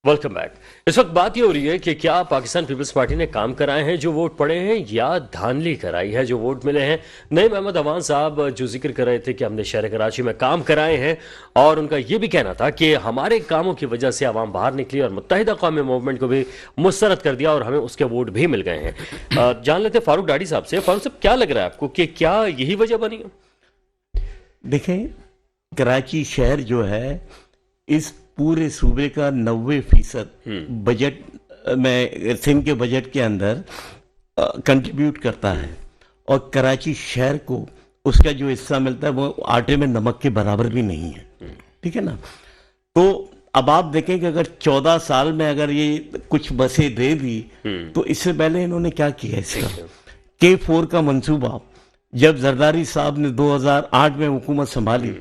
Welcome back. इस वक्त बात ये हो रही है कि क्या पाकिस्तान पीपल्स पार्टी ने काम कराए हैं जो वोट पड़े हैं या धांधली कराई है जो वोट मिले हैं। नईम अहमद अवान साहब जो जिक्र कर रहे थे कि हमने शहर कराची में काम कराए हैं और उनका ये भी कहना था कि हमारे कामों की वजह से आवाम बाहर निकली और मुत्तहिदा कौमी मूवमेंट को भी मुस्तरद कर दिया और हमें उसके वोट भी मिल गए हैं। जान लेते फारूक डाडी साहब से। फारूक साहब, क्या लग रहा है आपको कि क्या यही वजह बनी है? देखें, कराची शहर जो है इस पूरे सूबे का 90% बजट में सिंध के बजट के अंदर कंट्रीब्यूट करता है और कराची शहर को उसका जो हिस्सा मिलता है वो आटे में नमक के बराबर भी नहीं है। ठीक है ना? तो अब आप देखें कि अगर 14 साल में अगर ये कुछ बसें दे दी तो इससे पहले इन्होंने क्या किया? इसका K4 का मंसूबा जब जरदारी साहब ने 2008 में हुकूमत संभाली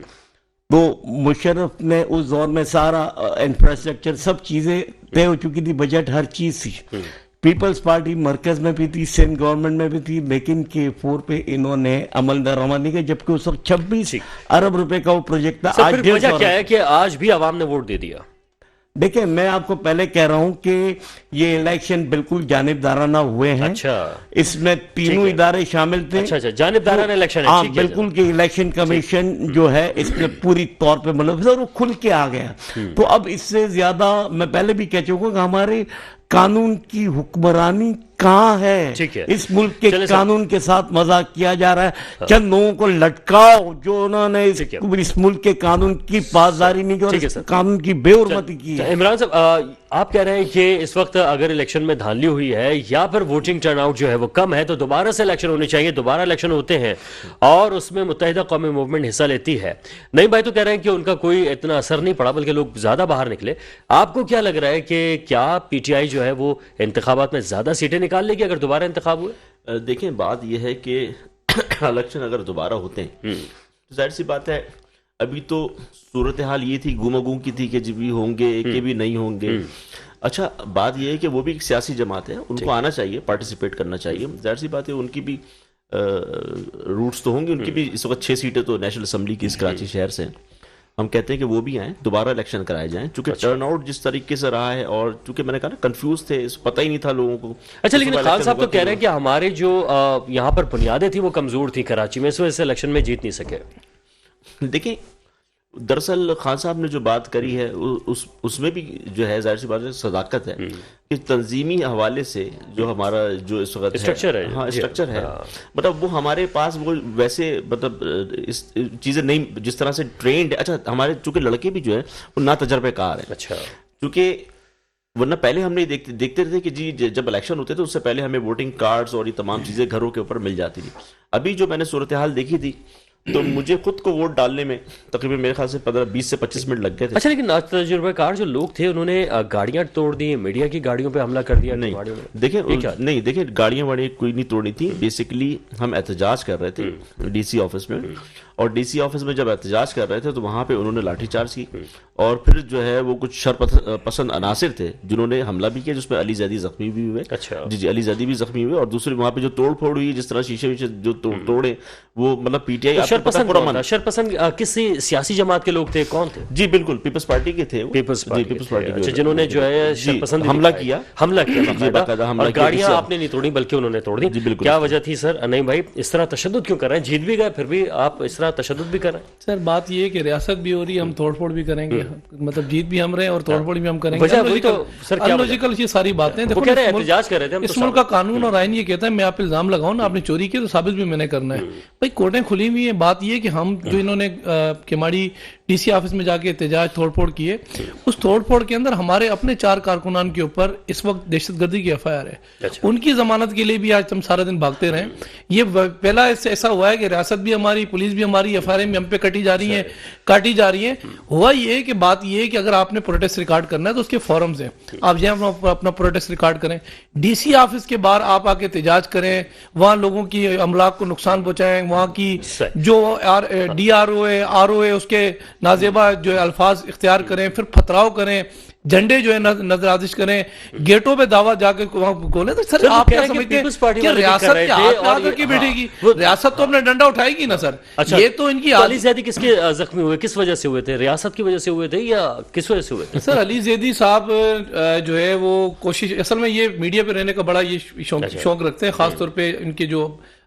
तो मुशर्रफ ने उस दौर में सारा इंफ्रास्ट्रक्चर सब चीजें तय हो चुकी थी, बजट हर चीज थी। पीपल्स पार्टी मरकज में भी थी, सिंध गवर्नमेंट में भी थी, लेकिन K4 पे इन्होंने अमल दरामद नहीं किया, जबकि उस वक्त 26 अरब रुपए का वो प्रोजेक्ट था। आज वजह क्या है कि आज भी आवाम ने वोट दे दिया? देखिए, मैं आपको पहले कह रहा हूं कि ये इलेक्शन बिल्कुल जानिबदाराना हुए हैं। अच्छा, इसमें तीनों इदारे शामिल थे। अच्छा, जानिबदाराना इलेक्शन है। हाँ, बिल्कुल कि इलेक्शन कमीशन जो है इसमें पूरी तौर पे मुलव्वस और वो खुल के आ गया। तो अब इससे ज्यादा मैं पहले भी कह चुका हूं कि हमारे कानून की हुक्मरानी कहाँ है? इस मुल्क के कानून के साथ मजाक किया जा रहा है। चंद लोगों को लटकाओ जो उन्होंने इस मुल्क के कानून की पासदारी नहीं की और इस कानून की बेहुरमती की है। इमरान साहब, आप कह रहे हैं कि इस वक्त अगर इलेक्शन में धांधली हुई है या फिर वोटिंग टर्नआउट जो है वो कम है तो दोबारा से इलेक्शन होने चाहिए। दोबारा इलेक्शन होते हैं और उसमें मुत्तहिदा कौमी मूवमेंट हिस्सा लेती है। नईम भाई तो कह रहे हैं कि उनका कोई इतना असर नहीं पड़ा, बल्कि लोग ज्यादा बाहर निकले। आपको क्या लग रहा है कि क्या PTI जो है वो इंतखाबात में ज्यादा सीटें निकाल लेगी अगर दोबारा इंतखाब हुए? देखें, बात यह है कि इलेक्शन अगर दोबारा होते हैं तो जाहिर सी बात है, अभी तो सूरत हाल ये थी गुमागुम की थी कि जी भी होंगे कि भी नहीं होंगे। अच्छा, बात यह है कि वो भी एक सियासी जमात है, उनको आना चाहिए, पार्टिसिपेट करना चाहिए। जाहिर सी बात है उनकी भी रूट्स तो होंगी। उनकी भी इस वक्त 6 सीटें तो नेशनल असम्बली की इस कराची शहर से हैं। हम कहते हैं कि वो भी आए, दोबारा इलेक्शन कराए जाएं, चूंकि टर्नआउट जिस तरीके से रहा है और चूंकि मैंने कहा ना कंफ्यूज थे, पता ही नहीं था लोगों को। अच्छा, लेकिन खान साहब तो कह रहे हैं कि हमारे जो यहाँ पर बुनियादें थी वो कमजोर थी कराची में, इस वजह से इलेक्शन में जीत नहीं सके। देखिए, दरअसल खान साहब ने जो बात करी है उसमें भी जो है जाहिर सी बात है सदाकत है कि तंजीमी हवाले से जो हमारा जो इस वक्त स्ट्रक्चर है, हाँ स्ट्रक्चर है, मतलब वो हमारे पास वो वैसे मतलब इस चीज़ें नहीं जिस तरह से ट्रेंड है। अच्छा, हमारे चूंकि लड़के भी जो है वो ना तजर्बेकार है। अच्छा, क्योंकि वरना पहले हमने देखते रहते कि जी जब इलेक्शन होते थे उससे पहले हमें वोटिंग कार्ड्स और ये तमाम चीज़ें घरों के ऊपर मिल जाती थी। अभी जो मैंने सूरत हाल देखी थी तो मुझे खुद को वोट डालने में तकरीबन मेरे ख्याल से 20 से 25 मिनट लग गए थे। अच्छा, लेकिन तजुर्बेकार जो लोग थे उन्होंने गाड़ियां तोड़ दी, मीडिया की गाड़ियों पे हमला कर दिया। नहीं, देखिए गाड़ियां वाड़ी कोई नहीं तोड़नी थी। बेसिकली हम एहतजाज कर रहे थे DC ऑफिस में, और DC ऑफिस में जब एहतजाज कर रहे थे तो वहां पे उन्होंने लाठीचार्ज की और फिर जो है वो कुछ शरपसंद अनासिर थे जिन्होंने हमला भी किया, जिसमें अली जैदी जख्मी भी हुए। अच्छा, जी अली जैदी भी जख्मी हुए। और दूसरी वहां पे जो तोड़ फोड़ हुई, जिस तरह शीशे जो तोड़े, वो मतलब PTI शरपसंद किसी सियासी जमात के लोग थे? कौन थे? जी बिल्कुल पीपल्स पार्टी के थे। पीपल्स पार्टी जिन्होंने जो है शरपसंद हमला किया। गाड़ियां आपने नहीं तोड़ी बल्कि उन्होंने तोड़ दी। क्या वजह थी सर? नहीं भाई, इस तरह तशद्दुद क्यों कर रहे हैं? जीत भी गए फिर भी आप इस तरह तशद्दुद भी कर रहे हैं। सर, बात ये है कि रियासत भी हो रही है, हम तोड़फोड़ भी करेंगे, मतलब जीत भी हम रहे और तोड़फोड़ भी हम करेंगे। अनलॉजिकल ये सारी बातें देखो, एहतजाज कर रहे थे। इस मुल्क का कानून और आईन ये कहता है मैं आप इल्जाम लगाऊं ना, आपने चोरी की तो साबित भी मैंने करना है। भाई कोर्टें खुली हुई है। बात ये कि हम जो इन्होंने केमाड़ी DC ऑफिस में जाके एहतजाज तोड़फोड़ किए, उस तोड़फोड़ के अंदर हमारे अपने 4 कारकुनान के ऊपर इस वक्त दहशतगर्दी की FIR है। अच्छा। उनकी जमानत के लिए भी आज हम सारा दिन भागते रहे। ये पहला ऐसा हुआ है कि रियासत भी हमारी, पुलिस भी हमारी, FIR भी हम पे काटी जा रही है। हुआ ये है कि बात ये है कि अगर आपने प्रोटेस्ट रिकॉर्ड करना है तो उसके फॉरम्स हैं, आप यहाँ अपना प्रोटेस्ट रिकॉर्ड करें। DC ऑफिस के बाहर आप आके एहतजाज करें, वहां लोगों की अमलाक को नुकसान पहुंचाएं, वहां की जो DRO है RO है उसके नाजेबा जो अल्फाज इख्तियार करें, फिर फतराव करें, झंडे जो है नजरआतिश करें, गेटों पे दावा जाके वहां बोले, तो सर आप क्या समझते हैं कि रियासत के हाथ में आकर के बैठेगी? रियासत तो अपना डंडा उठाएगी ना सर। अच्छा, ये तो इनकी अली जैदी किसके जख्मी हुए, किस वजह से हुए थे? रियासत की वजह से हुए थे या किस वजह से हुए थे? सर अली जैदी साहब जो है वो कोशिश, असल में ये मीडिया पे रहने का बड़ा ये शौक रखते हैं, खासतौर पे इनके जो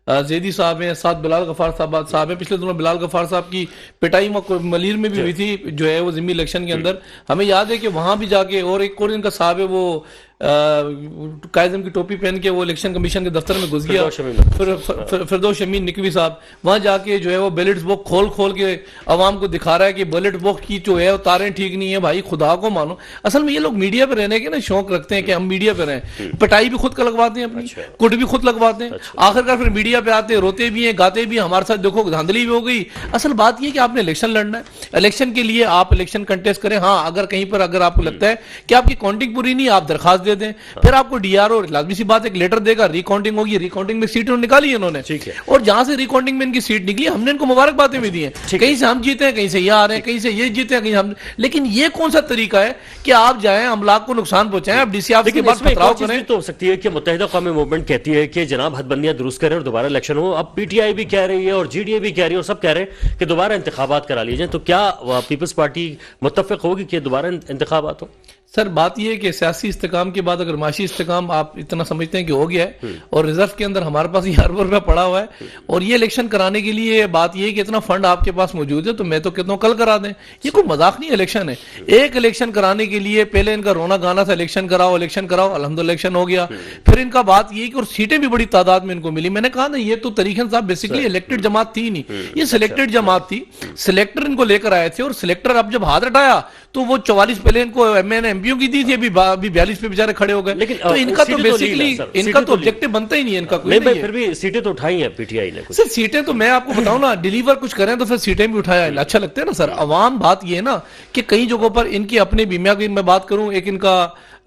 जैदी साहब हैं, साथ बिलाल गफार साहब हैं। पिछले दिनों बिलाल गफार साहब की पिटाई मलीर में भी हुई थी जो है वो जिम्मी इलेक्शन के अंदर। हमें याद है कि वहां भी जाके, और एक और इनका साहब है वो कायदम की टोपी पहन के वो इलेक्शन कमीशन के दफ्तर में घुस गया, फिरदौस शमीन निकवी साहब वहां जाके जो है वो बैलेट बॉक्स खोल के अवाम को दिखा रहा है कि बैलेट बॉक्स की जो है वो तारें ठीक नहीं है। भाई खुदा को मानो, असल में ये लोग मीडिया पे रहने के ना शौक रखते हैं कि हम मीडिया पे रहें। पिटाई भी खुद का लगवाते हैं अपनी, कुट भी खुद लगवाते हैं, आखिरकार फिर मीडिया पे आते हैं, रोते भी हैं, गाते भी हैं, हमारे साथ देखो धांधली भी हो गई। असल बात ये कि आपने इलेक्शन लड़ना है, इलेक्शन के लिए आप इलेक्शन कंटेस्ट करें। हाँ, अगर कहीं पर अगर आपको लगता है कि आपकी काउंटिंग पूरी नहीं, आप दरखास्त दे दें, फिर आपको डीआरओ लाजमी सी बात एक लेटर देगा, रिकाउंटिंग होगी, रिकाउंटिंग में सीटें निकाली है इन्होंने, ठीक है, और जहां से रिकाउंटिंग में इनकी सीट निकली हमने इनको मुबारकबादें भी दी हैं, कहीं से हम जीते हैं, कहीं से ये आ रहे हैं, कहीं से ये जीते हैं, कहीं हम। लेकिन ये कौन सा तरीका है कि आप जाएं अमलाक को नुकसान पहुंचाएं, आप डीसी ऑफिस के बाद पथराव करें? तो हो सकती है कि मुत्तहिदा कौमी मूवमेंट कहती है कि जनाब हदबंदियां दुरुस्त करें और दोबारा इलेक्शन हो। अब पीटीआई भी कह रही है और जीडीए भी कह रही है और सब कह रहे हैं कि दोबारा इंतखाबात करा लिए जाएं, तो क्या पीपल्स पार्टी मुत्तफिक होगी कि दोबारा इंतखाबात हो? सर बात यह है कि सियासी इस्तेकाम के बाद अगर माशी इस्तेकाम आप इतना समझते हैं कि हो गया है और रिजर्व के अंदर हमारे पास 1,000 रुपया पड़ा हुआ है और ये इलेक्शन कराने के लिए बात यह है कि इतना फंड आपके पास मौजूद है, तो मैं तो कहता हूँ कल करा दें। ये कोई मजाक नहीं, इलेक्शन है। एक इलेक्शन कराने के लिए पहले इनका रोना गाना था इलेक्शन कराओ इलेक्शन कराओ, अल्हम्दुलिल्लाह इलेक्शन हो गया। फिर इनका बात यह कि और सीटें भी बड़ी तादाद में इनको मिली। मैंने कहा ना, ये तो तरीक़न साहब बेसिकली इलेक्टेड जमात थी नहीं, ये सिलेक्टेड जमात थी। सिलेक्टर इनको लेकर आए थे और सिलेक्टर अब जब हाथ हटाया तो वो 44 पहले इनको एमएन एमपीओ की दी थी, अभी 42 पे बेचारे खड़े हो गए। लेकिन तो इनका तो बेसिकली इनका तो ऑब्जेक्टिव बनता ही नहीं है इनका कोई नहीं है। फिर भी सीटें तो उठाई हैं पीटीआई ने कुछ। सर सीटें तो मैं आपको बताऊं ना, डिलीवर कुछ करें तो फिर सीटें भी उठाया, अच्छा लगता है ना सर। अवाम बात ये है ना कि कई जगहों पर इनकी अपने बीमा की मैं बात करूं, एक इनका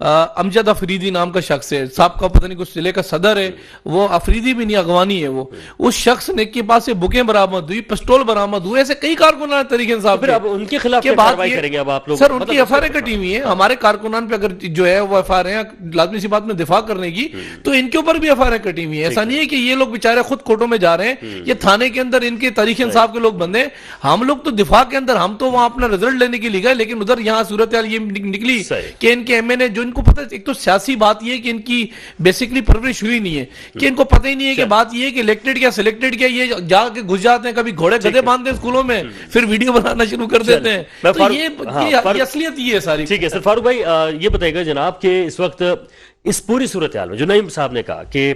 अमजद अफरीदी नाम का शख्स है, साहब का पता नहीं कुछ जिले का सदर है, वो अफरीदी भी नहीं अगवानी है वो, उस शख्स ने के पास से बुकें बरामद हुई, पिस्टल बरामद हुए, ऐसे कई कारकुनान तरीके साहब। फिर अब उनके खिलाफ क्या कार्रवाई करेंगे अब आप लोग? सर उनकी एफआईआर कटी हुई है, हमारे कारकुनान पे अगर जो है वो एफआईआर है लाजमी सी बात में दिफा करने की, तो इनके ऊपर भी एफआईआर कटी हुई है। ऐसा नहीं है कि ये लोग बेचारे खुद कोर्टों में जा रहे हैं, ये थाने के अंदर इनके तारीख इंसाफ के लोग बंदे। हम लोग तो दिफा के अंदर, हम तो वहां अपना रिजल्ट लेने के लिए गए, लेकिन उधर यहाँ सूरत ये निकली कि इनके एमएनए जो इनको पता, एक तो सियासी बात ये है कि इनकी बेसिकली परवरिश हुई नहीं है, कि इनको पता ही नहीं है कि बात ये है कि इलेक्टेड क्या सिलेक्टेड क्या, ये जाके घुस जाते हैं, कभी घोड़े गधे बांधते हैं स्कूलों में, फिर वीडियो बनाना शुरू कर देते हैं। तो ये असलियत ये है सारी। ठीक है सर, फारूक भाई ये बताइएगा जनाब कि इस वक्त इस पूरी सूरत हाल में जो नईम साहब ने कहा कि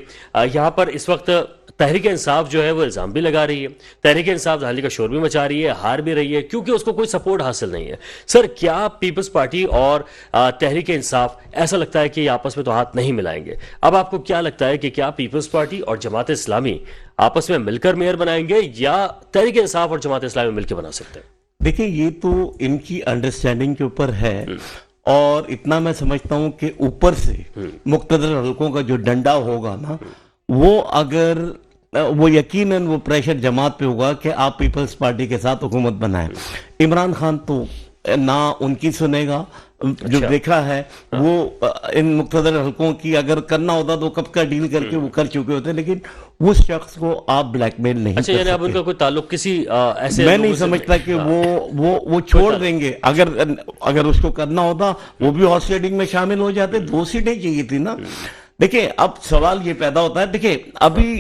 यहाँ पर इस वक्त तहरीक इंसाफ जो है वो इल्जाम भी लगा रही है, तहरीक इंसाफ धांधली का शोर भी मचा रही है, हार भी रही है क्योंकि उसको कोई सपोर्ट हासिल नहीं है। सर क्या पीपल्स पार्टी और तहरीक इंसाफ, ऐसा लगता है कि आपस में तो हाथ नहीं मिलाएंगे, अब आपको क्या लगता है कि क्या पीपल्स पार्टी और जमात इस्लामी आपस में मिलकर मेयर बनाएंगे या तहरीक इंसाफ और जमात इस्लामी मिलकर बना सकते हैं? देखिए ये तो इनकी अंडरस्टैंडिंग के ऊपर है और इतना मैं समझता हूं कि ऊपर से मुक्तदर हलकों का जो डंडा होगा ना, वो अगर वो यकीनन वो प्रेशर जमात पे होगा कि आप पीपल्स पार्टी के साथ हुकूमत बनाएं। इमरान खान तो ना उनकी सुनेगा, जो देखा है वो इन मुक्तदर हलकों की अगर करना होता तो कब का डील करके वो कर चुके होते, लेकिन उस शख्स को आप ब्लैकमेल नहीं कर सकते। अब उनका कोई ताल्लुक किसी ऐसे मैं नहीं समझता कि वो छोड़ देंगे। अगर उसको करना होता वो भी हॉर्स ट्रेडिंग में शामिल हो जाते, 2 सीटें चाहिए थी ना। देखिए अब सवाल ये पैदा होता है, देखिए अभी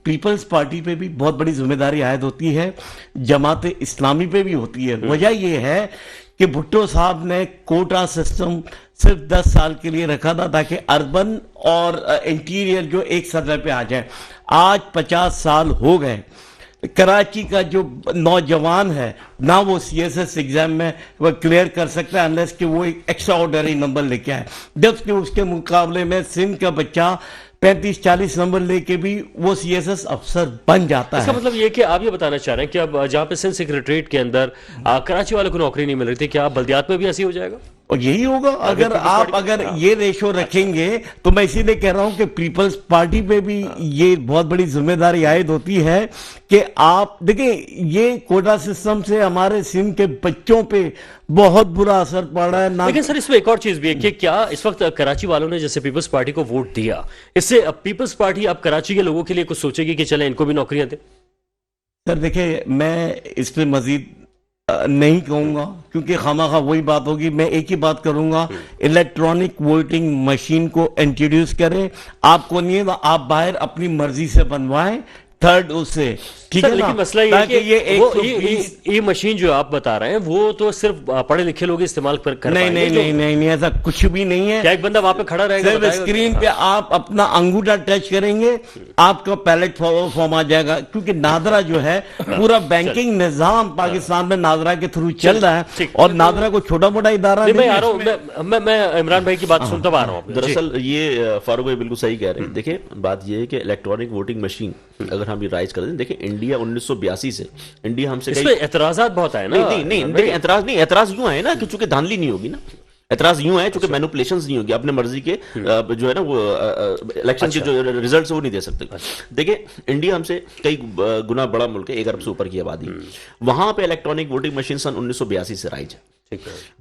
पीपल्स पार्टी पे भी बहुत बड़ी जिम्मेदारी आयद होती है, जमात इस्लामी पे भी होती है। वजह यह है कि भुट्टो साहब ने कोटा सिस्टम सिर्फ 10 साल के लिए रखा था ताकि अर्बन और इंटीरियर जो एक सतह पे आ जाए। आज 50 साल हो गए, कराची का जो नौजवान है ना वो सीएसएस एग्जाम में वो क्लियर कर सकता है अनलेस कि वो एक एक्स्ट्रा ऑर्डिनरी नंबर लेके आए, जबकि उसके मुकाबले में सिंध का बच्चा 35-40 नंबर लेके भी वो सीएसएस अफसर बन जाता है। इसका मतलब ये कि आप ये बताना चाह रहे हैं कि अब जहां पे सिंध सेक्रेटरीट के अंदर कराची वालों को नौकरी नहीं मिल रही थी, क्या बल्दियात में भी ऐसी हो जाएगा? اور یہی ہوگا اگر یہ ریشو رکھیں گے. تو میں اسی لیے کہہ رہا ہوں کہ پیپلز پارٹی پہ بھی یہ بہت بڑی ذمہ داری عائد ہوتی ہے کہ آپ دیکھیں یہ کوٹا سسٹم سے ہمارے سندھ کے بچوں پہ بہت برا اثر پڑ رہا ہے. لیکن سر اس میں ایک اور چیز بھی ہے کہ کیا اس وقت کراچی والوں نے جیسے پیپلز پارٹی کو ووٹ دیا, اس سے پیپلز پارٹی اب کراچی کے لوگوں کے لیے کچھ سوچے گی کہ چلیں ان کو بھی نوکریاں دیں؟ سر دیکھیں میں اس پہ مزید نہیں کہوں گا کیونکہ خواہ وہی بات ہوگی. میں ایک ہی بات کروں گا, الیکٹرانک ووٹنگ مشین کو انٹروڈیوس کریں. آپ کو نہیں ہے آپ باہر اپنی مرضی سے بنوائیں تھرڈ اس سے, ٹھیک ہے نا, لیکن مسئلہ یہ ہے کہ یہ مشین جو آپ بتا رہے ہیں وہ تو صرف پڑھے لکھے لوگ استعمال کر پائیں گے. نہیں ایسا کچھ بھی نہیں ہے. کیا ایک بندہ وہاں پہ کھڑا رہے گا, صرف اسکرین پہ آپ اپنا انگوٹھا ٹچ کریں گے آپ کا پیلٹ فارم آ جائے گا, کیونکہ نادرا جو ہے پورا بینکنگ نظام پاکستان میں نادرا کے تھرو چل رہا ہے, اور نادرا کو چھوٹا موٹا ادارہ نہیں. میں عمران بھائی کی بات سنتا آ رہا ہوں. دراصل یہ فاروق بھائی بالکل صحیح کہہ رہے ہیں. دیکھیں بات یہ ہے کہ الیکٹرانک ووٹنگ مشین اگر ہم رائز کر دیں, دیکھیں انڈیا 1982 سے انڈیا ہم سے اس میں اعتراضات بہت آئے نا. نہیں دیکھیں اعتراض یوں آئے نا کہ چونکہ دھاندلی نہیں ہوگی نا, اعتراض یوں ہے چونکہ مینوپولیشنز نہیں ہوگی, اپنے مرضی کے جو ہے نا وہ الیکشن کے جو ریزلٹس وہ نہیں دے سکتے. دیکھیں انڈیا ہم سے کئی گنا بڑا ملک ہے, 1 ارب سے اوپر کی آبادی, وہاں پہ الیکٹرانک ووٹنگ مشین سن 1982 سے رائج ہے.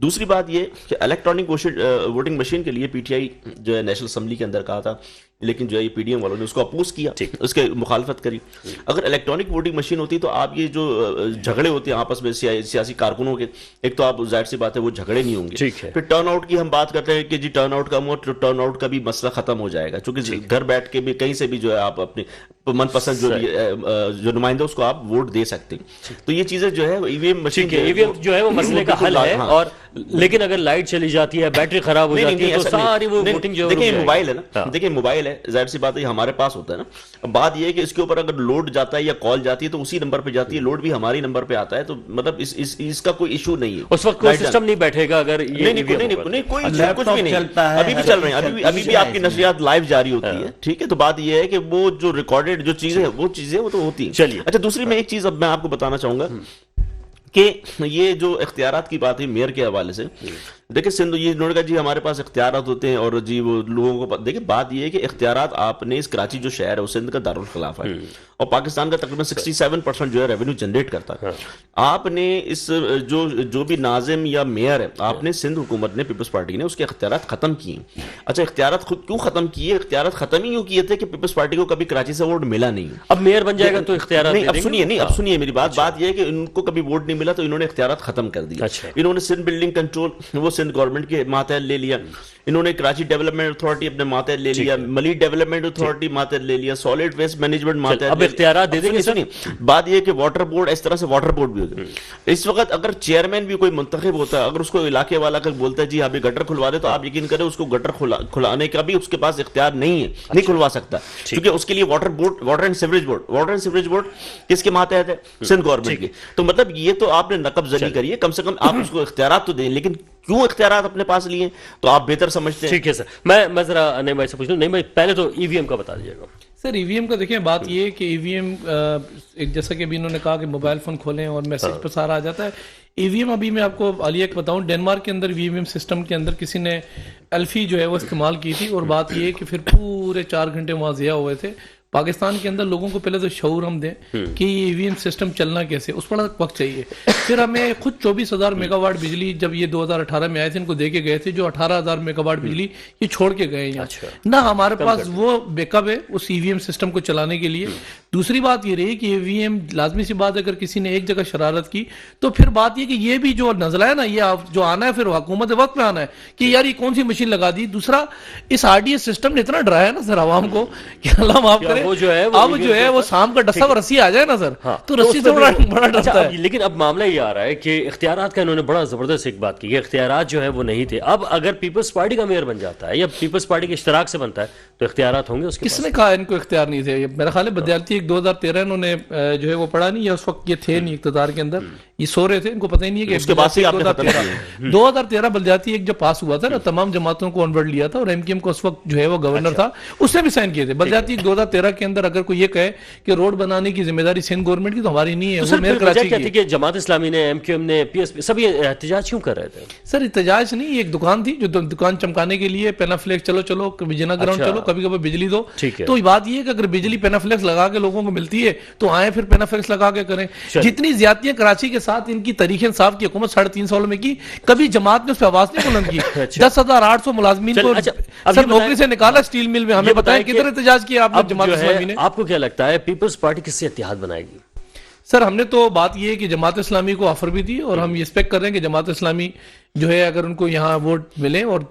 دوسری بات یہ کہ الیکٹرانک ووٹنگ مشین کے لیے پی ٹی آئی جو ہے نیشنل اسمبلی کے اندر کہا تھا, لیکن جو ہے پی ڈی ایم والوں نے اس کو اپوز کیا, اس کے مخالفت کری. اگر الیکٹرانک ووٹنگ مشین ہوتی تو آپ یہ جو جھگڑے ہوتے ہیں آپس میں سیاسی کارکنوں کے, ایک تو آپ ظاہر سی بات ہے وہ جھگڑے نہیں ہوں گے. پھر ٹرن آؤٹ کی ہم بات کرتے ہیں کہ جی ٹرن آؤٹ کم ہو, تو ٹرن آؤٹ کا بھی مسئلہ ختم ہو جائے گا, چونکہ گھر بیٹھ کے بھی کہیں سے بھی جو ہے آپ اپنے من پسند جو نمائندہ اس کو آپ ووٹ دے سکتے ہیں. تو یہ چیزیں جو ہے ای وی ایم مشین جو ہے وہ مسئلے کا حل ہے. اور لیکن اگر لائٹ چلی جاتی ہے, بیٹری خراب ہو جاتی ہے, تو ساری وہ ووٹنگ جو دیکھیں موبائل ہے نا, دیکھیں موبائل ہے, ظاہر سی بات ہے ہمارے پاس ہوتا ہے نا. بات یہ ہے کہ اس کے اوپر اگر لوڈ جاتا ہے یا کال جاتی ہے تو اسی نمبر پہ جاتی ہے, لوڈ بھی ہماری نمبر پہ آتا ہے, تو مطلب اس کا کوئی ایشو نہیں ہے. اس وقت کوئی سسٹم نہیں بیٹھے گا اگر نہیں کوئی کچھ بھی نہیں, ابھی بھی چل رہے ہیں, ابھی بھی آپ کی نشریات لائیو جاری ہوتی ہے, ٹھیک ہے. تو بات یہ ہے کہ وہ جو ریکارڈڈ جو چیزیں وہ تو ہوتی ہیں. چلیے اچھا, دوسری میں ایک چیز اب میں آپ کو بتانا چاہوں گا کہ یہ جو اختیارات کی بات ہے میئر کے حوالے سے, دیکھیں سندھ یہ انہوں نے کہا جی ہمارے پاس اختیارات ہوتے ہیں اور جی وہ لوگوں کو دیکھیں بات یہ ہے کہ اختیارات آپ نے اس کراچی جو شہر ہے وہ سندھ کا دارالخلافہ ہے اور پاکستان کا تقریباً 67% جو ہے ریونیو جنریٹ کرتا ہے. آپ نے اس جو بھی ناظم یا میئر ہے, آپ نے سندھ حکومت نے پیپلز پارٹی نے اس کے اختیارات ختم کیے. اچھا اختیارات کیوں ختم کیے؟ اختیارات ختم ہی یوں کیے تھے کہ پیپلز پارٹی کو کبھی کراچی سے ووٹ ملا نہیں. اب میئر بن جائے گا تو اختیارات نہیں, اب سنیے میری بات یہ ہے کہ ان کو کبھی ووٹ نہیں ملا تو انہوں نے اختیارات ختم کر دیا. انہوں نے سندھ بلڈنگ کنٹرول وہ سندھ گورنمنٹ کے ماتحت لے لیا, انہوں نے کراچی ڈیولپمنٹ اتھارٹی اپنے ماتحت لے لیا, ملیٹ ڈیولپمنٹ اتھارٹی ماتحت لے لیا, سالڈ ویسٹ مینجمنٹ ماتحت. اب اختیارات دے دیں گے. بات یہ کہ واٹر بورڈ اس طرح سے واٹر بورڈ بھی ہوگا. اس وقت اگر چیئرمین بھی کوئی منتخب ہوتا ہے, اگر اس کو علاقے والا کر بولتا ہے جی آپ یہ گٹر کھلوا دے, تو آپ یقین کریں اس کو گٹر کھلانے کا بھی اس کے پاس اختیار نہیں ہے, نہیں کھلوا سکتا, کیونکہ اس کے لیے واٹر اینڈ سیوریج بورڈ کس کے ماتحت ہے؟ سندھ گورنمنٹ کے. تو مطلب یہ تو آپ نے نقب زنی کری ہے, کم سے کم آپ اس کو اختیارات تو دیں, لیکن کیوں اختیارات اپنے پاس لیے تو آپ بہتر سمجھتے ہیں. ٹھیک ہے سر, میں ذرا نعیم بھائی سے پوچھ لوں. نعیم بھائی پہلے تو ای وی ایم کا بتا دیجیے گا. سر ای وی ایم کا دیکھیں بات یہ ہے کہ ای وی ایم ایک جیسا کہ ابھی انہوں نے کہا کہ موبائل فون کھولیں اور میسج پر سارا آ جاتا ہے. ای وی ایم ابھی میں آپ کو عالیہ بتاؤں, ڈینمارک کے اندر ای وی ایم سسٹم کے اندر کسی نے ایلفی جو ہے وہ استعمال کی تھی, اور بات یہ ہے کہ پھر پورے 4 گھنٹے وہاں ضیاع ہوئے تھے. پاکستان کے اندر لوگوں کو پہلے تو شعور ہم دیں کہ یہ ای وی ایم سسٹم چلنا کیسے, اس پر وقت چاہیے. پھر ہمیں خود 24,000 میگا واٹ بجلی جب یہ 2018 میں آئے تھے ان کو دے کے گئے تھے, جو 18,000 میگا واٹ بجلی یہ چھوڑ کے گئے ہیں نہ ہمارے پاس وہ بیک اپ ہے اس ای وی ایم سسٹم کو چلانے کے لیے. دوسری بات یہ رہی کہ ای وی ایم لازمی سی بات, اگر کسی نے ایک جگہ شرارت کی تو پھر بات یہ کہ یہ بھی جو نزلہ ہے نا, یہ جو آنا ہے پھر حکومت وقت میں آنا ہے کہ یار یہ کون سی مشین لگا دی. دوسرا اس آر ڈی ایس سسٹم نے اتنا ڈرایا نا سر عوام کو کہ اللہ معاف کرے, اب جو ہے وہ شام کا ڈسا و رسی آ جائے نا سر, تو رسی سے بڑا ڈرتا ہے. لیکن اب معاملہ یہ آ رہا ہے کہ اختیارات کا انہوں نے بڑا زبردست ایک بات کی کہ اختیارات جو ہے وہ نہیں تھے. اب اگر پیپلز پارٹی کا میئر بن جاتا ہے یا پیپلز پارٹی کے اشتراک سے بنتا ہے تو اختیارات ہوں گے اس کے پاس. کس نے کہا ان کو اختیار نہیں تھے؟ میرا خیال ہے بدیالتی 2013 انہوں نے جو ہے وہ پڑھا نہیں, یا اس وقت یہ تھے نہیں اقتدار کے اندر, یہ سو رہے تھے, ان کو پتہ ہی نہیں ہے کہ 2013 بلدیاتی ایک جو پاس ہوا تھا نا, تمام جماعتوں کو آن بورڈ لیا تھا, اور ایم کیو ایم کو اس وقت جو ہے وہ گورنر تھا, اس نے بھی سائن کیے تھے. بلدیاتی 2013 کے اندر اگر کوئی یہ کہے کہ روڈ بنانے کی ذمہ داری سندھ گورنمنٹ کی تو ہماری نہیں ہے، تو وہ سر میئر پھر وجہ کراچی کیا کی تھی کہ جماعت اسلامی نے، ایم کیو ایم نے، پی ایس پی سب یہ احتجاج کیوں کر رہے تھے؟ سر احتجاج نہیں، ایک دکان تھی جو دکان چمکانے کے لیے پینافلیکس چلو کبھی جنا گراؤنڈ چلو، کبھی کبھی بجلی دو. ٹھیک ہے. تو بات یہ ہے کہ اگر بجلی پینافلیکس لگا کے لوگوں کو ملتی ہے تو آئیں پھر پینافلیکس لگا کے کریں. جتنی زیادتیاں کراچی کے ساتھ ان کی تاریخ انصاف کی حکومت 3.5 سالوں میں کی، کبھی جماعت نے اس پہ آواز نہیں بلند کی. 10,800 ملازمین کو سر نوکری سے نکالا اسٹیل مل میں. ہمیں بتائیں کدھر احتجاج کیا آپ نے جماعت اسلامی نے؟ آپ کو کیا لگتا ہے پیپلز پارٹی کس سے اتحاد بنائے گی؟ سر ہم نے تو بات یہ ہے کہ جماعت اسلامی کو آفر بھی دی اور ہم ایکسپیکٹ کر رہے ہیں کہ جماعت اسلامی جو ہے اگر ان کو یہاں ووٹ ملے اور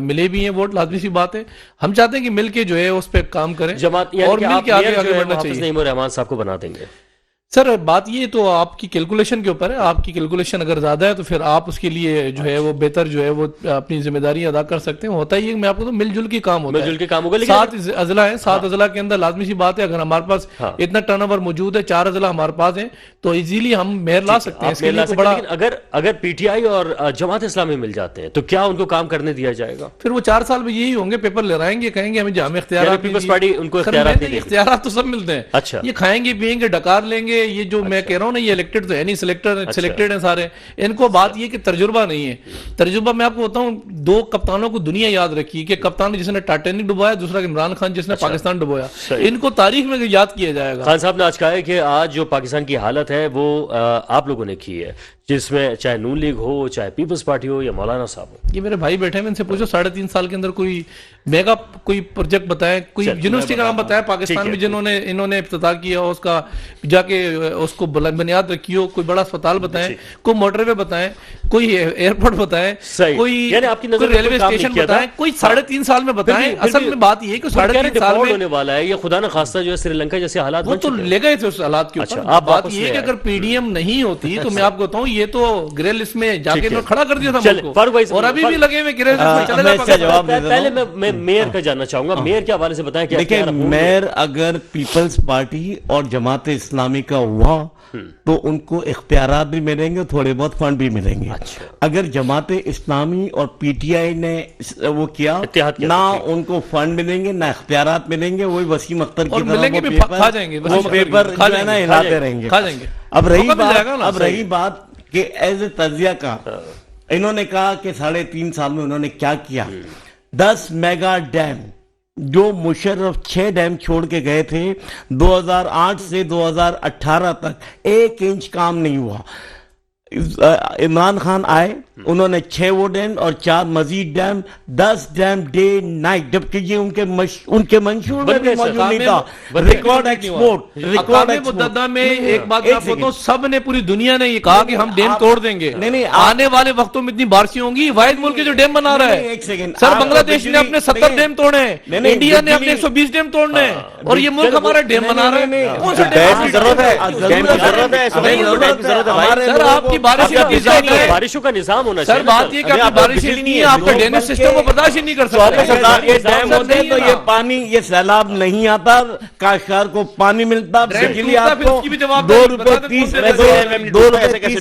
ملے بھی ہیں ووٹ، لازمی سی بات ہے. ہم چاہتے ہیں کہ مل کے جو ہے اس پہ کام کریں جماعت اور مل کے آگے بڑھنا حافظ چاہیے. نعیم الرحمان صاحب کو بنا دیں گے؟ سر بات یہ تو آپ کی کیلکولیشن کے اوپر ہے. آپ کی کیلکولیشن اگر زیادہ ہے تو پھر آپ اس کے لیے جو ہے وہ بہتر جو ہے وہ اپنی ذمہ داری ادا کر سکتے ہیں. ہوتا ہی ہے میں آپ کو تو مل جل کے کام ہوتا ہے، مل جل کے کام ہوگا. 7 اضلاع ہیں، 7 اضلاع کے اندر لازمی سی بات ہے اگر ہمارے پاس اتنا ٹرن اوور موجود ہے، 4 اضلاع ہمارے پاس ہیں تو ایزیلی ہم میئر لا سکتے ہیں. اس کے لیے بڑا اگر پی ٹی آئی اور جماعت اسلامی مل جاتے ہیں تو کیا ان کو کام کرنے دیا جائے گا؟ پھر وہ 4 سال میں یہی ہوں گے، پیپر لہرائیں گے، کہیں گے ہمیں جامع اختیارات. پیپلز پارٹی ان کو اختیارات تو سب ملتے ہیں. اچھا، یہ کھائیں گے پیئیں گے ڈکار لیں گے. یہ جو میں کہہ رہا ہوں نا، یہ الیکٹڈ تو ہے نہیں، سلیکٹڈ ہیں سارے. ان کو بات یہ کہ تجربہ نہیں ہے. تجربہ میں آپ کو بتاؤں، 2 کپتانوں کو دنیا یاد رکھی کہ کپتان جس نے ٹائٹینک ڈبویا، دوسرا عمران خان جس نے پاکستان ڈبویا. ان کو تاریخ میں یاد کیا جائے گا. خان صاحب نے آج کہا ہے کہ آج جو پاکستان کی حالت ہے وہ آپ لوگوں نے کی ہے، جس میں چاہے نون لیگ ہو، چاہے پیپلز پارٹی ہو یا مولانا صاحب ہو. یہ میرے بھائی بیٹھے ہیں، ان سے پوچھو 3.5 سال کے اندر کوئی میگا کوئی پروجیکٹ بتائیں، کوئی یونیورسٹی کا نام بتایا پاکستان میں جنہوں نے انہوں نے افتتاح کیا ہو، اس کا جا کے اس کو بنیاد رکھی ہو. کوئی بڑا اسپتال بتائیں، کوئی موٹر وے بتائیں، کوئی ایئرپورٹ بتائیں، کوئی ریلوے اسٹیشن بتائیں، کوئی 3.5 سال میں بتائیں. اصل میں بات یہ ہے کہ 3.5 سال میں ہونے والا ہے. یہ خدا نہ خواستہ جو ہے سری لنکا جیسے حالات وہ تو لے گئے تھے اس حالات کے اوپر. بات یہ ہے کہ اگر پی ڈی ایم نہیں ہوتی تو میں آپ کو بتاؤں یہ تو گریل لسٹ میں جا کے کھڑا کر دیا تھا ملک کو، اور ابھی بھی لگے ہوئے گریل لسٹ میں چلے جائے. پہلے میں میئر کا جاننا چاہوں گا، میئر کے حوالے سے بتائیں. دیکھیں میئر اگر پیپلز پارٹی اور جماعت اسلامی کا ہوا تو ان کو اختیارات بھی ملیں گے، تھوڑے بہت فنڈ بھی ملیں گے. اگر جماعت اسلامی اور پی ٹی آئی نے وہ کیا، نہ ان کو فنڈ ملیں گے نہ اختیارات ملیں گے. وہی وسیم اختر کی طرح وہ پیپر جو ہے نا ہلاتے رہیں گے. اب رہی بات کہ ایز اے تجزیہ کا، انہوں نے کہا کہ 3.5 سال میں انہوں نے کیا کیا. 10 میگا ڈیم جو مشرف 6 ڈیم چھوڑ کے گئے تھے 2008 سے 2018 تک 1 انچ کام نہیں ہوا. عمران خان آئے، انہوں نے 6 وہ ڈیم اور 4 مزید ڈیم، 10 ڈیم ڈے نائٹ، جبکہ یہ ان کے منشور میں بھی موجود نہیں تھا. ریکارڈ ایکسپورٹ میں ایک بات آپ کو، سب نے پوری دنیا نے یہ کہا کہ ہم ڈیم توڑ دیں گے. آنے والے وقتوں میں اتنی بارشیں ہوں گی، واحد ملک جو ڈیم بنا رہا ہے. سر بنگلہ دیش نے اپنے 70 ڈیم توڑے ہیں، انڈیا نے اپنے 120 ڈیم توڑنے ہیں، اور یہ ملک ہمارا ڈیم بنا رہا ہے. کون سا ڈیم کی ضرورت ہے؟ سر آپ کی بارشوں کا نظام ہونا چاہیے. سر بات یہ کہ آپ بارش نہیں ہے، آپ کا ڈینیج سسٹم کو برداشت ہی نہیں کر سکتے. ڈیم ہوتے تو یہ پانی، یہ سیلاب نہیں آتا، کاشتکار کو پانی ملتا، بجلی آپ کو 2 روپے 30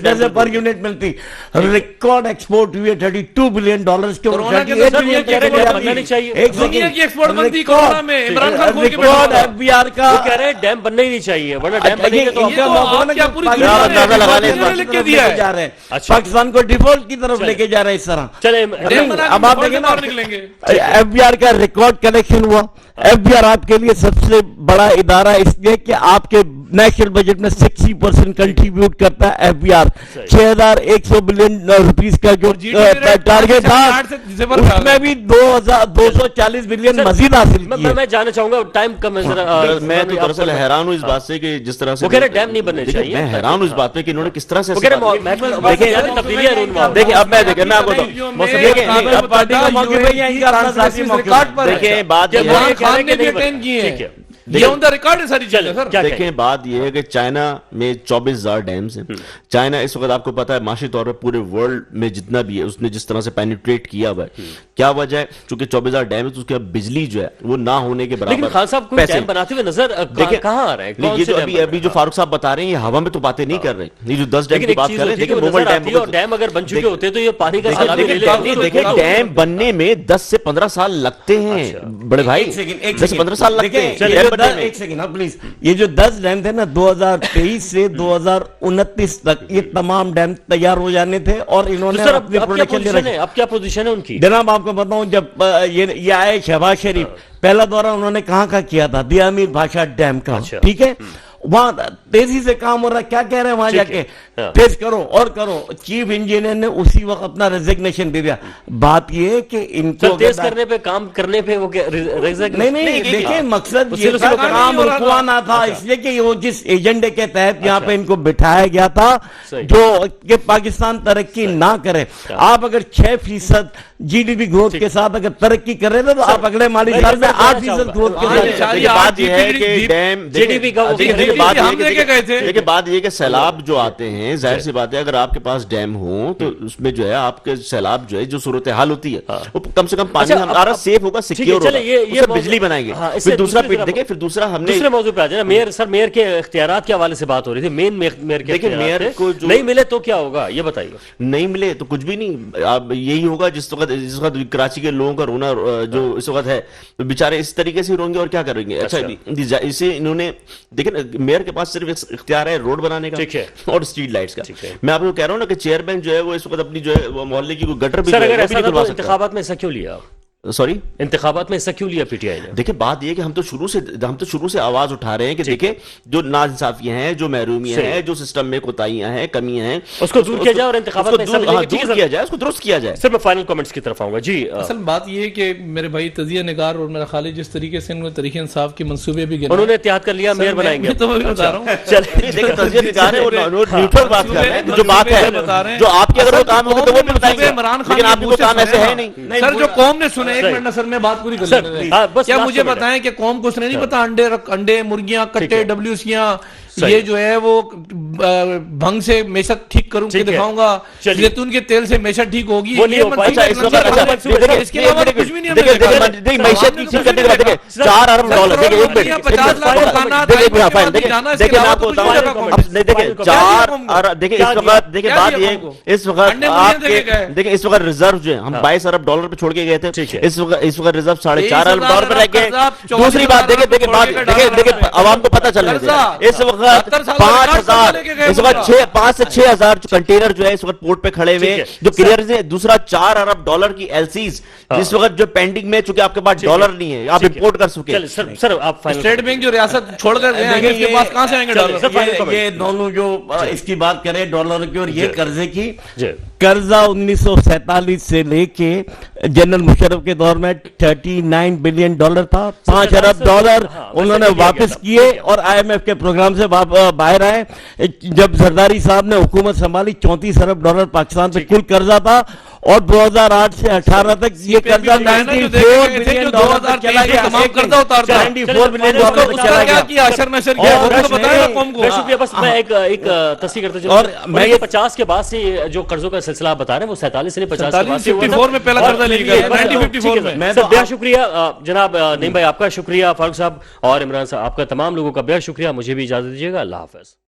پیسے پر یونٹ ملتی. ریکارڈ ایکسپورٹ ہوئے $32 بلین کے. ریکارڈ ایف بی آر کا کہہ رہے ڈیم بننا ہی نہیں چاہیے، ورنہ ڈیم بنے گے تو جا رہے ہیں پاکستان کو ڈیفالٹ کی طرف لے کے جا رہے ہیں. اس طرح چلے اب آپ دیکھیں نا، ایف بی آر کا ریکارڈ کلیکشن ہوا. ایف بی آر آپ کے لیے سب سے بڑا ادارہ اس لیے کہ آپ کے نیشنل بجٹ میں 60% کنٹریبیوٹ کرتا ہے. F B R 6100 billion rupees کا جو ٹارگیٹ تھا، اس میں بھی 240 بلین مزید حاصل کیے. میں جاننا چاہوں گا ٹائم کم ہے ذرا. میں تو دراصل حیران ہوں اس بات سے کہ جس طرح سے وہ کہہ رہے ڈیم نہیں بننے چاہیے. میں حیران ہوں اس بات پہ کہ انہوں نے کس طرح سے دیکھیں اب میں دیکھیں بات یہ ہے کہ چائنا میں 24,000 ڈیمز ہیں. چائنا اس وقت آپ کو پتا ہے معاشی طور پر پورے ورلڈ میں جتنا بھی ہے اس نے جس طرح سے پینیٹریٹ کیا ہوا ہے. کیا وجہ ہے؟ چونکہ 24,000 ڈیم ہے تو اس کے بجلی جو ہے وہ نہ ہونے کے برابر. لیکن خان صاحب کوئی ڈیم بناتے ہوئے نظر کہاں آ رہے ہیں؟ یہ جو ابھی جو فاروق صاحب بتا رہے ہیں یہ ہوا میں تو باتیں نہیں کر رہے. یہ جو 10 ڈیم کی بات کر رہے ہیں، دیکھیں ڈیم اگر بن چکے ہوتے تو یہ پانی کا دیکھیں ڈیم بننے میں 10 سے 15 سال لگتے ہیں بڑے بھائی. 10 سے 15 سال لگتے ہیں. घाटे में। एक सेकंड प्लीज, ये जो 10 डैम थे ना 2023 से 2029 तक, ये तमाम डैम तैयार हो जाने थे और तो इन्होंने सर अपनी अब क्या प्रोडक्शन पोजीशन है, अब क्या पोजीशन है उनकी? जनाब आपको बताऊं, जब ये आए शहबाज शरीफ, पहला दौरा उन्होंने कहाँ का किया था? दिया मीर भाषा डैम का, अच्छा। ठीक है, वहां तेजी से काम हो रहा है, क्या कह रहे हैं वहां ठीक जाके? है, हाँ। तेज करो और करो। चीफ इंजीनियर ने उसी वक्त अपना रेजिग्नेशन दे दिया। बात ये है कि इनको सर तेज अगर- करने पे, काम करने पे वो क्या resignation- नहीं नहीं, देखिए मकसद उससे ये था, उसको काम नहीं हो रहा था। रुकवाना था, इसलिए कि वो जिस एजेंडे के तहत यहाँ पे इनको बिठाया गया था, सही। जो कि पाकिस्तान तरक्की ना करे। आप अगर 6% जीडीपी ग्रोथ के साथ अगर तरक्की कर रहे थे, तो आप अगले माली मैं साल में ये कहना 8% ग्रोथ के चाहूंगा। साथ। देखिए बात ये है कि डैम GDP का वो देखिए GDP बात ये है हम कि- लेके गए थे। देखिए बात ये है कि सैलाब जो आते हैं, जाहिर सी बात है अगर आपके पास डैम हो तो उसमें जो है आपके सैलाब जो है जो सूरत हाल होती है वो कम से कम पानी अच्छा, हमारा अब- सेफ होगा, ठीक है, सिक्योर चले, होगा, ये उससे मौजूद- बिजली बनाएंगे। हाँ, इससे फिर दूसरा दूसरी पिट देखिए, तरफ- फिर दूसरा हमने दूसरे मौजू पे आ जाए। मेयर सर, मेयर के इख्तियारात के हवाले से बात हो रही थी। मेयर के देखिए, इख्तियारात मेयर थे। को जो- नहीं मिले तो क्या होगा, ये बताइए। नहीं मिले तो कुछ भी नहीं, अब यही होगा जिस वक्त कराची के लोगों का रोना जो इस वक्त है, तो बेचारे इस तरीके से रोंगे और क्या करेंगे। अच्छा इसे इन्होंने देखिए ना, मेयर के पास सिर्फ एक इख्तियार है रोड बनाने का, ठीक है, और स्ट्रीट लाइट्स का। ठीक है। मैं आपको कह रहा हूं ना कि चेयरमैन जो है वो इस वक्त अपनी जो है वो मोहल्ले की कोई गटर भी सर जो है, अगर वो भी ऐसा नहीं था खुलवा तो सकता। इंतखाबात में ऐसा क्यों लिया? सॉरी, इंतखाबात में ऐसा क्यों लिया पीटीआई ने? देखिए बात ये है कि हम तो शुरू से आवाज उठा रहे हैं कि देखिए जो नाइंसाफियां हैं, जो महरूमियां सही। हैं, जो सिस्टम में कोताहियां हैं, कमियां हैं, उसको दूर किया जाए और इंतखाबात में उसको हिस्सा लेने की- ठीक है दूर सर। किया जाए, उसको दुरुस्त किया जाए। सर मैं फाइनल कमेंट्स की तरफ आऊंगा जी। असल बात ये है कि मेरे भाई तजिया निगार और मेरा खालिद जिस तरीके से इन्होंने तरीके इंसाफ के मंसूबे भी गिनाए, उन्होंने इत्तेहाद कर लिया, सर, मेयर मैं बनाएंगे। तो वही बता रहा हूँ। चलिए देखिए तजिया निगार है, वो न्यूट्रल बात कर रहे हैं, जो बात है बता रहे हैं। जो आपके अगर वो काम होगा तो वो भी मंसूबे बताएंगे, इमरान खान लेकिन के आपके मुंह कोई से काम ऐसे सुने है ना। नहीं। सर जो कौम ने सुने, एक सही। मिनट ना सर, मैं बात पूरी कर सर, लेने दें। हाँ, बस क्या लास्ट मुझे मिनट है। बताएं कि कौम को उसने नहीं पता अंडे मुर्गियां कट्टे डब्ल्यूसियां सही। ये जो है वो भंग से मेशत ठीक करूं के ठीक है। दिखाऊंगा, चलिए। जैतून के तेल से मेशत ठीक होगी, वो नहीं ये हो पाएगा। मंसूबे- अच्छा, इस वक्त- अच्छा, मंसूबे- देखिए, इसके अलावा कुछ भी नहीं हमने देखिए देखा। देखिए मैशत की ठीक करने के बाद देखिए 4 अरब डॉलर, देखिए एक मिनट 50 लाख का खाना, देखिए एक मिनट टाइम फाइन, के बाद जाना, इसके देखिए मैं अलावा आपको कुछ नहीं बताऊं, देखा कौन। अब नहीं देखिए क्या 4 दिया हमको? अरब, देखिए क्या इस दिया? वक्त देखिए क्या बात दिया ये हमको? इस वक्त अंडे मुर्गियां देके आपके गए। देखिए इस वक्त रिजर्व जो है हम 22 अरब डॉलर पे छोड़ के गए थे, ठीक है। इस वक्त रिजर्व 4.5 अरब 23,000 डॉलर पे रह गए। कर्जा, दूसरी बात देखिए देखिए बात 24,000 देखिए देखिए कर्जा, आवाम को पता चलने कर्जा, दे, इस वक्त 70 साल का 5,000 लेके गए इस वक्त 5 से 6,000 कंटेनर जो है इस वक्त पोर्ट पे खड़े हुए ठीक है। जो क्लियर है। दूसरा 4 अरब डॉलर की एलसीज जिस वक्त जो पेंडिंग में, चूंकि आपके पास डॉलर नहीं है, आप ठीक है। इंपोर्ट कर सके। चलिए सर आप फाइनल स्टेट बैंक जो रियासत छोड़ कर गए हैं, देखिए, इसके पास कहां से आएंगे चलिए, डॉलर? Sir, final comment। ये दोनों जो इसकी बात करें डॉलर की और ये कर्जे की, जी। कर्जा 1947 से लेके जनरल मुशर्रफ के दौर में 39 बिलियन डॉलर था, 5 अरब डॉलर हाँ, उन्होंने वैसे लिया वापस गया था। किए और आईएमएफ के प्रोग्राम से बाहर आए। जब जरदारी साहब ने हुकूमत संभाली 34 अरब डॉलर पाकिस्तान पे कुल कर्जा था और 2008 से 18 तक ये कर्जा 94 बिलियन डॉलर तक चला गया। तमाम कर्जा उतारता है। 94 बिलियन डॉलर तक उसका चला क्या गया। किया, अशर नशर किया, और वो तो बताएगा कौम को। बहुत शुक्रिया। बस मैं एक तस्वीर करता चलूं। और मैं ये ये 50 के बाद से ये जो कर्जों का सिलसिला बता रहे हैं वो 47 से नहीं 50 के बाद से हुआ था। 54 में पहला और कर्जा लिया ठीक है, गया, 1954 ठीक है, में। मैं सर तो बेहद शुक्रिया जनाब नईम भाई, आपका शुक्रिया, फारूक साहब और इमरान साहब, आपका तमाम लोगों का बेहद शुक्रिया। मुझे भी इजाजत दीजिएगा। अल्लाह हाफिज।